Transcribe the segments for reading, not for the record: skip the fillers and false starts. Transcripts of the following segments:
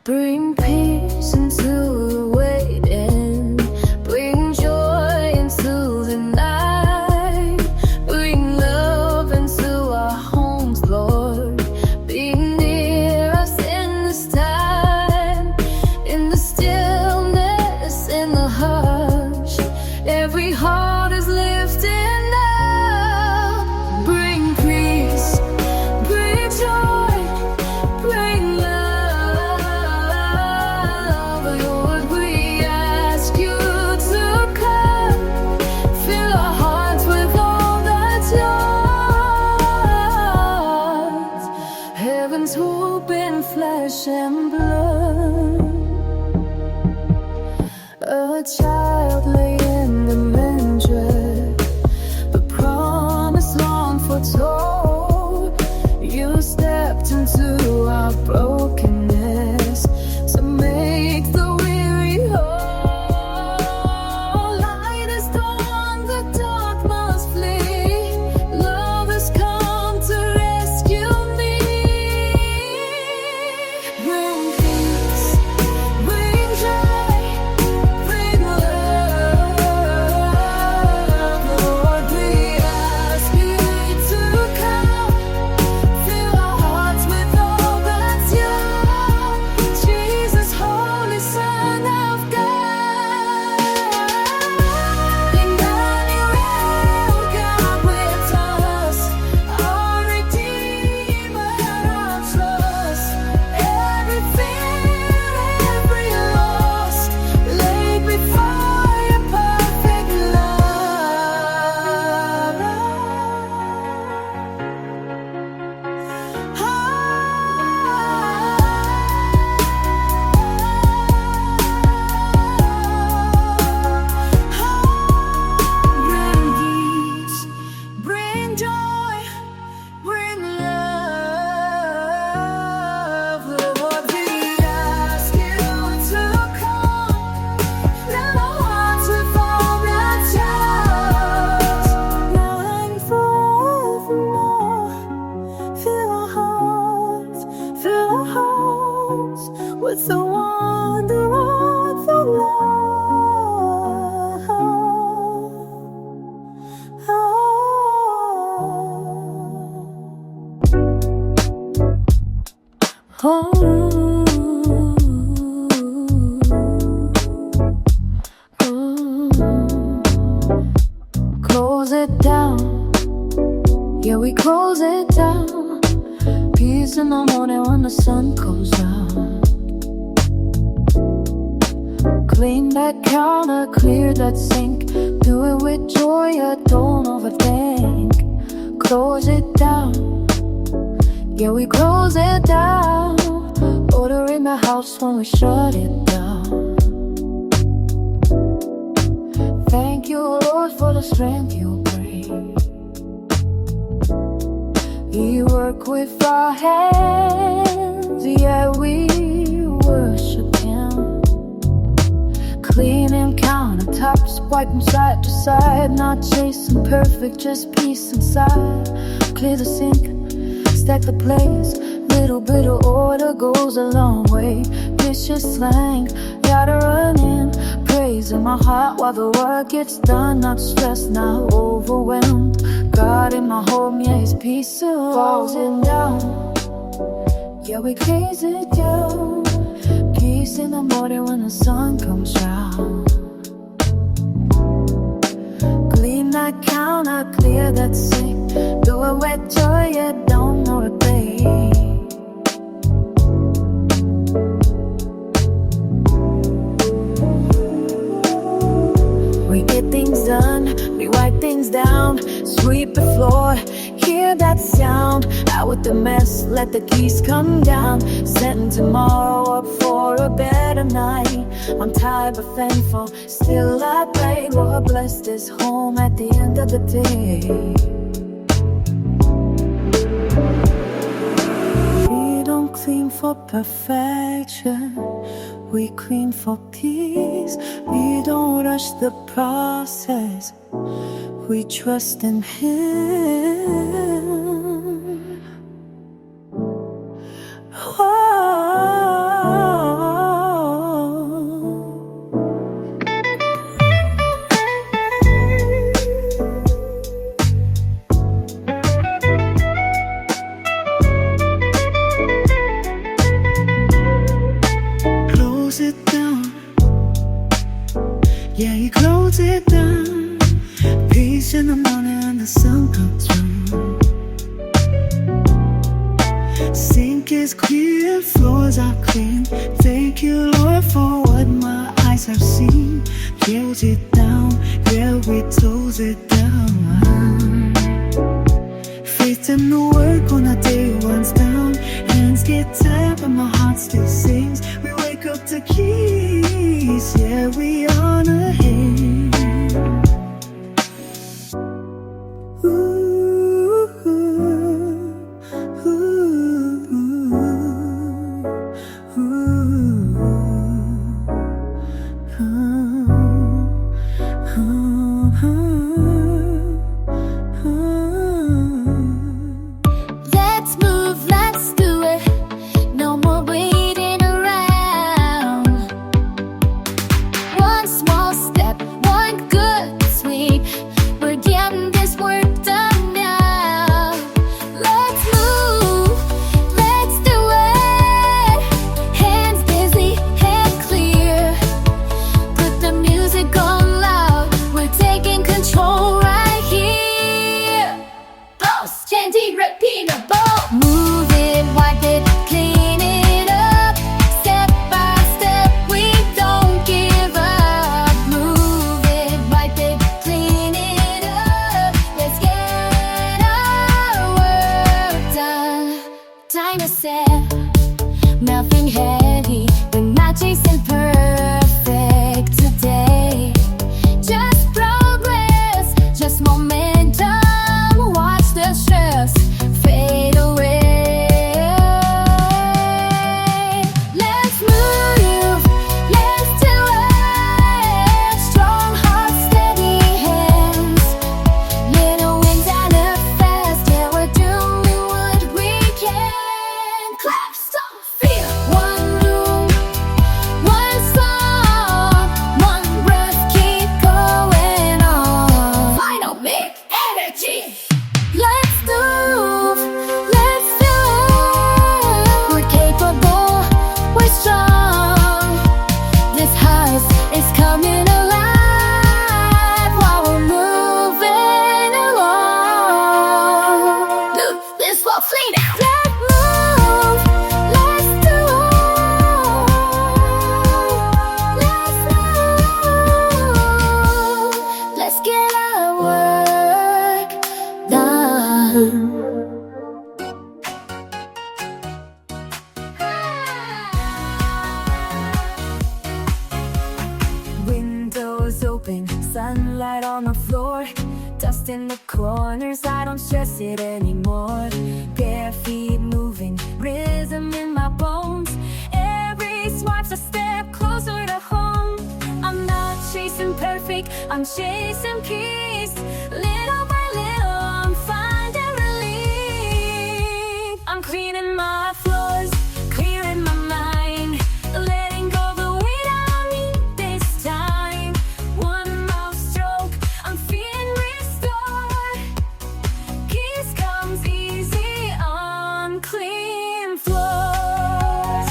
Bring peace into the waiting, bring joy into the night, bring love into our homes, Lord. Be near us in this time, in the stillness, in the hush. Every heart is lifting up. Bring peace, bring joy, bring love. Lord, we ask you to come, fill our hearts with all that's yours. Heaven's hope in flesh and blood. A child lay in the manger, the promise long foretold. You stepped into our brokenness to make the weary whole. Light has dawned, the dark must flee. Love has come to rescue me. Bring peace, bring joy, bring love. Lord, we ask you to come, fill our hearts with all that's yours. Jesus, Holy Son of God. Emmanuel, God with us, our Redeemer, our trust. Every fear, every loss, laid before your perfect Bring peace, bring joy, bring love. Lord, we ask you to come, fill our hearts with all that's yours. Now and forevermore, fill our hearts, fill our hearts with the wonder of the Lord. Close it down, yeah, we close it down. Peace in the morning when the sun comes down. Clean that counter, clear that sink. Do it with joy, yeah, don't overthink. Close it down, yeah, we close it down. Order in the house when we shut it down. Thank you, Lord, for the strength you bring. We work with our hands, yeah, we worship Him. Cleaning countertops, wiping side to side. Not chasing perfect, just peace inside. Clear the sink, stack the plates. Little bit of order goes a long way. Vicious slang, gotta run in. Praise in my heart while the work gets done. Not stressed, not overwhelmed. God in my home, yeah, His peace falls in down. Yeah, we close it down. Peace in the morning when the sun comes round. Clean that counter, clear that sink. Do it with joy, yeah, don't know a thing. We get things done, we wipe things down, sweep the floor, hear that sound. Out with the mess, let the keys come down. Setting tomorrow up for a better night. I'm tired but thankful, still I pray. Lord, bless this home at the end of the day. We don't clean for perfection, we clean for peace. We don't rush the process, we trust in Him. Oh, Yeah, you close it down. Peace in the morning and the sun comes through. Sink is clear, floors are clean. Thank you, Lord, for what my eyes have seen. Close it down, yeah, we close it down. Faith in the work when the day runs down. Hands get tired, but my heart still sings. We wake up to keys, yeah, we honor Him. Let's move, let's do it. No more waiting around. One small step, one good sweep. We're getting this work done now. Let's move, let's do it. Hands busy, head clear. Put the music on loud. We're taking control right here. Boss, chanty, repeatable. Move it, wipe it, clean it up. Step by step, we don't give up. Move it, wipe it, clean it up. Let's get our work done. Time to set, nothing heavy. We're not chasing perfect today. Just progress, just momentum. Watch the stress fade away. Let's move, let's do it. Strong hearts, steady hands. Little wings and a fast. Yeah, we're doing what we can. Clap, stomp, feel. One room, one song, one breath, keep going on. Final big energy. Let's move, let's do it. We're capable, we're strong. This house is coming alive while we're moving along. Look, this will flee now. Let's move, let's do it. Let's move, let's get our work done. Windows open, sunlight on the floor. Dust in the corners, I don't stress it anymore. Bare feet moving, rhythm in my bones. Every swipe's a step closer to home. I'm not chasing perfect, I'm chasing peace. Little by little, I'm finding relief. I'm cleaning my floors, clearing my mind. Letting go the weight I don't need this time. One mouth stroke, I'm feeling restored. Peace comes easy on clean floors.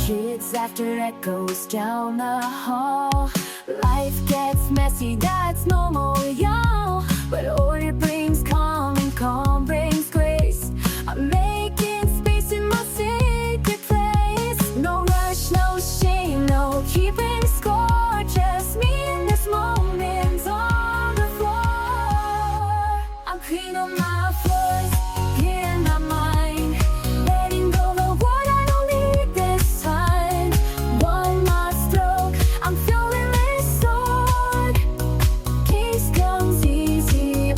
Kids after echoes down the hall. Life gets messy, that's normal, y'all. But order brings calm and calm brings grace. I'm making space in my sacred place. No rush, no shame, no keeping score. Just me in this moment on the floor. I'm cleaning my floors, clearing my mind. Letting go the what I don't need this time. One more stroke, I'm feeling restored. Peace comes easy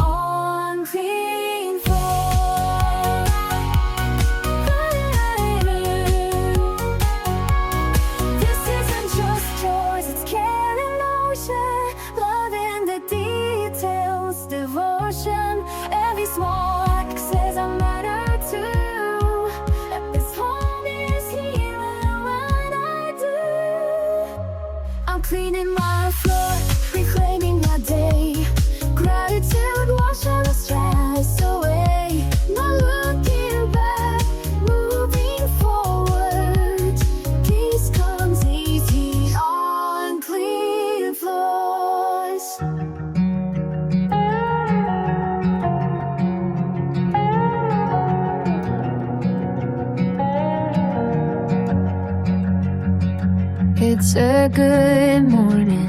It's a good morning,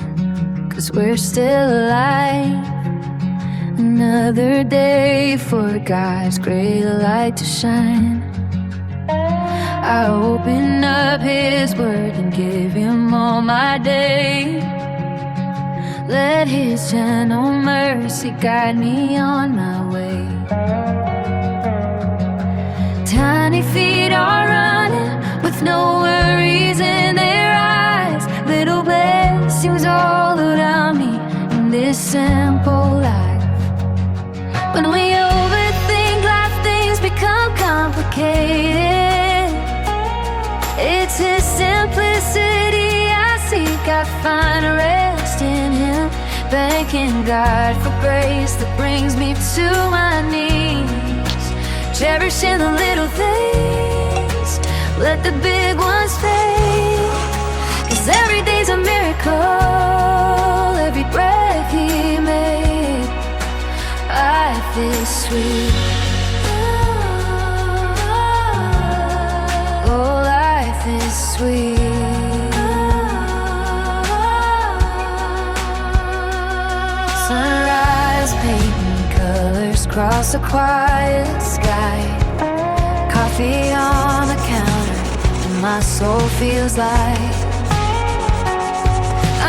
'cause we're still alive. Another day for God's great light to shine. I open up His Word and give Him all my day. Let His gentle mercy guide me on my way. Tiny feet are running with no worries in their eyes. Little blessings all around me in this simple life. When we overthink life, things become complicated. It's His simplicity I seek. I find rest in Him, thanking God for grace that brings me to my knees. Cherishing the little things, let the big ones fade. 'Cause every day's a miracle, every breath He made. Life is sweet. Oh, life is sweet. Sunrise painting colors across a quiet sky. Coffee on the counter and my soul feels light.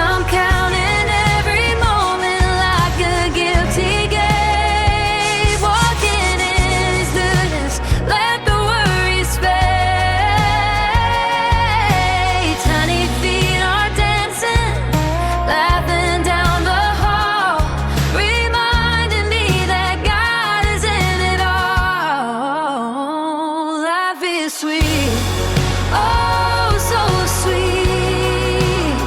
I'm counting every moment like a gift He gave. Walking in His goodness, let the worries fade. Tiny feet are dancing, laughing down the hall, reminding me that God is in it all. Life is sweet, oh so sweet.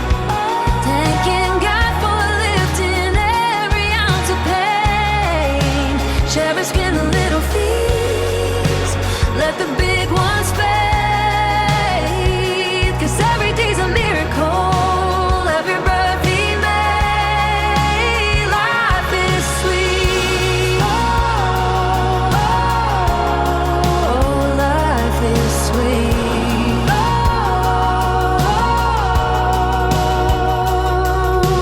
Thanking God for lifting every ounce of pain. Cherishing the little things, let the big ones fade. 'Cause every day's a miracle, every breath He made. Life is sweet. Oh, life is sweet.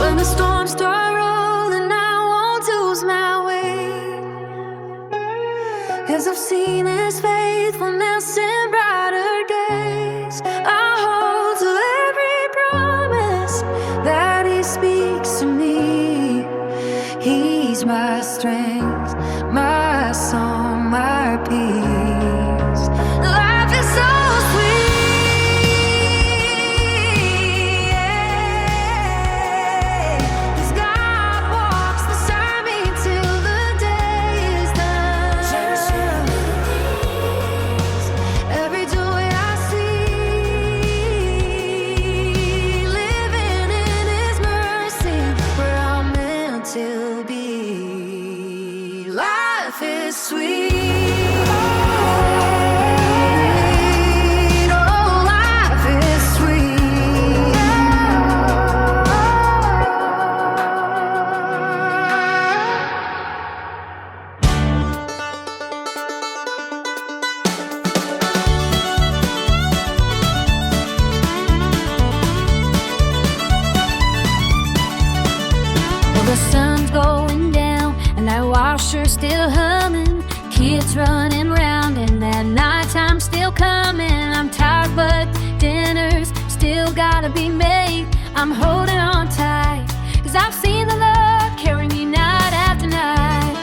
When the storms start rolling, I won't lose my way. 'Cause I've seen His faithfulness in brighter days. I hold to every promise that He speaks to me. He's my strength, my song, my peace. Life is so sweet. 'Cause God walks beside me till the day is done. Every joy I see, living in His mercy, where I'm meant to be. Life is sweet. Oh, life is sweet. Well, the sun's going down and that washer's still humming. Kids running round and that nighttime still coming. I'm tired but dinner's still gotta be made. I'm holding on tight 'cause I've seen the Lord carry me night after night.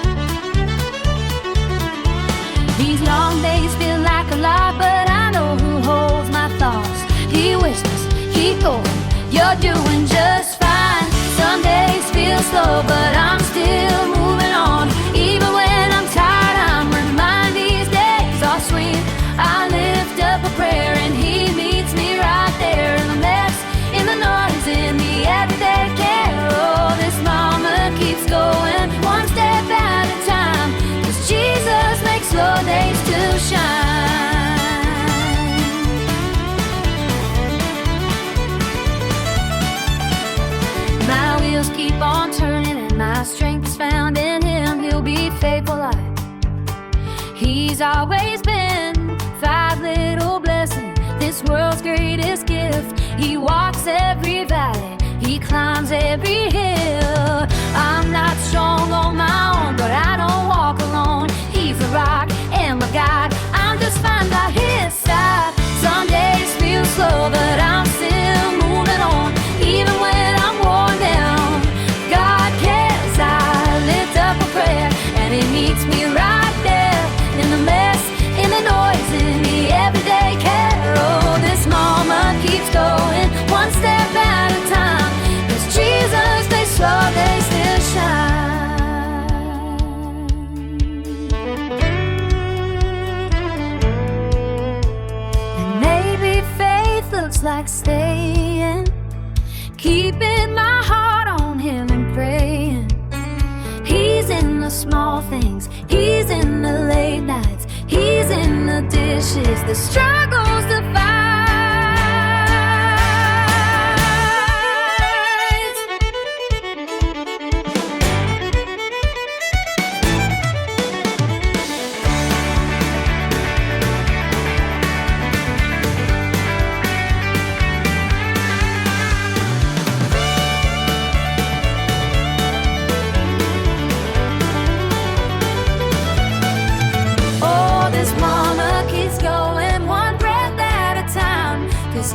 These long days feel like a lot, but I know who holds my thoughts. He whispers, keep going, you're doing just fine. Some days feel slow, but I'm still moving on. Even when I'm tired, I'm reminded these days are sweet. I lift up a prayer and He meets me right there. In the mess, in the noise, in the everyday care. Oh, this mama keeps going one step at a time. 'Cause Jesus makes slow days to shine. My wheels keep on turning and my strength is found in Him. He'll be faithful like He's always been. 5 little blessings, this world's greatest gift. He walks every valley, he climbs every hill. I'm not strong on my own, but I don't walk alone. He's a rock and my God, I'm just fine by his side. Some days feel slow, but I'm still moving on. Even when I'm worn down, God cares. I lift up a prayer and he meets me right there. In the mess, in the noise, in the everyday carol. This moment keeps going, one step at a time. Cause Jesus, they slow, they still shine. And maybe faith looks like staying, keeping my heart on him and praying. He's in the small things, he's in the late nights, he's in the dishes, the struggles, the fights. This monarchy's going one breath at a time. Cause